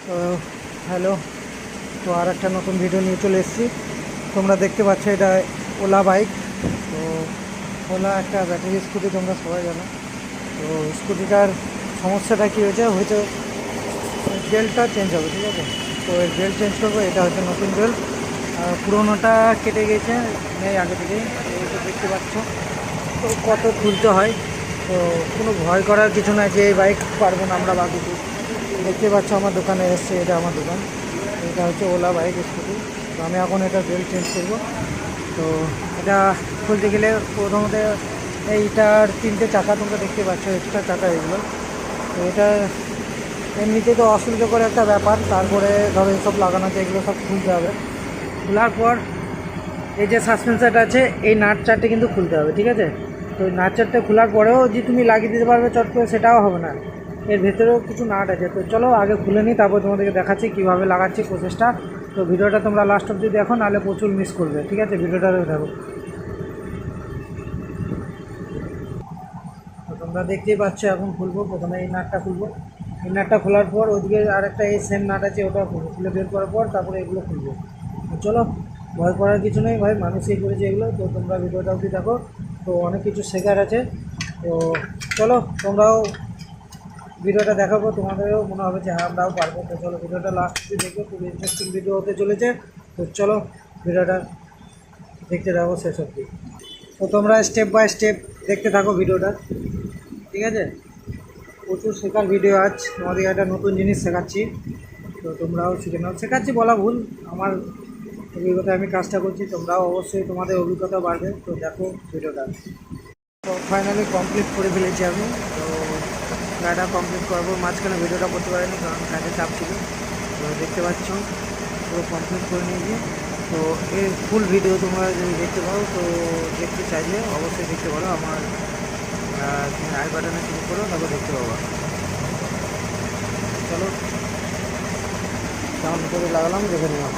তো হ্যালো, তো আর একটা নতুন ভিডিও নিয়ে চলে এসেছি। তোমরা দেখতে পাচ্ছ এটা ওলা বাইক। তো ওলা একটা ব্যাটারি স্কুটি, তোমরা সবাই জানো। তো স্কুটিটার সমস্যাটা কী হয়েছে বেল্টটা চেঞ্জ হবে, ঠিক আছে। তো এর বেল্ট চেঞ্জ করবো, এটা হচ্ছে নতুন বেল্ট। আর পুরোনোটা কেটে গেছে, নেই আগে থেকেই। এই তো দেখতে পাচ্ছ তো কত খুলতে হয়। তো কোনো ভয় করার কিছু নাই যে এই বাইক পারবো না আমরা বা কিছু। দেখতে পাচ্ছ আমার দোকানে এসছে, এটা আমার দোকান। এটা হচ্ছে ওলা বাইক স্কুটি। তো আমি এখন এটা বেল্ট চেঞ্জ করবো। তো এটা খুলতে গেলে প্রথমত এইটার 3টে চাকা তোমরা দেখতে পাচ্ছ, এক্সট্রা চাকা এগুলো। তো এটা এমনিতে তো অসুবিধা করে একটা ব্যাপার, তারপরে ধরো এইসব লাগানো আছে, এগুলো সব খুলতে হবে। খোলার পর এই যে সাসপেন্সারটা আছে, এই নাট চারটে কিন্তু খুলতে হবে, ঠিক আছে। তো এই নাট চারটে খোলার পরেও যে তুমি লাগিয়ে দিতে পারবে চট করে, সেটাও হবে না। এর ভেতরেও কিছু নাট আছে। তো চলো আগে খুলে নিই, তারপর তোমাদেরকে দেখাচ্ছি কীভাবে লাগাচ্ছি প্রসেসটা। তো ভিডিওটা তোমরা লাস্ট অবধি দেখো, নাহলে প্রচুর মিস করবে, ঠিক আছে। ভিডিওটা দেখো। তো তোমরা দেখতেই পাচ্ছ, এখন খুলবো। প্রথমে এই নাটটা খুলবো। এই নাটটা খোলার পর ওদিকে আরেকটা এই সেম নাট আছে, ওটা খুলবো। খুলে বের করার পর তারপরে এগুলো খুলবো। তো চলো, ভয় করার কিছু নেই ভাই, মানুষই করেছে এগুলো। তো তোমরা ভিডিওটা অবধি দেখো, তো অনেক কিছু শেখার আছে। তো চলো, তোমরাও ভিডিওটা দেখাবো, তোমাদেরও মনে হবে যে হ্যাঁ আমরাও পারবো। তো চলো ভিডিওটা লাস্ট অবধি দেখো, খুব ইন্টারেস্টিং ভিডিও হতে চলেছে। তো চলো ভিডিওটা দেখতে থাকো শেষ অবধি। তো তোমরা স্টেপ বাই স্টেপ দেখতে থাকো ভিডিওটা, ঠিক আছে। প্রচুর শেখার ভিডিও আজ তোমাদের, একটা নতুন জিনিস শেখাচ্ছি। তো তোমরাও শিখে নাও, শেখাচ্ছি বলা ভুল, আমার অভিজ্ঞতায় আমি কাজটা করছি। তোমরাও অবশ্যই তোমাদের অভিজ্ঞতা বাড়বে। তো দেখো ভিডিওটা। তো ফাইনালি কমপ্লিট করে ফেলেছি আমি। তো গাড়িটা কমপ্লিট করবো, মাঝখানে ভিডিওটা করতে পারিনি কারণ কাজে চাপ ছিল। তো দেখতে পাচ্ছ পুরো কমপ্লিট করে নিয়েছি। তো এর ফুল ভিডিও তোমরা যদি দেখতে পারো, তো দেখতে চাইলে অবশ্যই দেখতে পারো। আমার তুমি আই বাটনে ক্লিক করো, তারপর দেখতে পাবো। চলো কেমন করে লাগালাম দেখে নিও।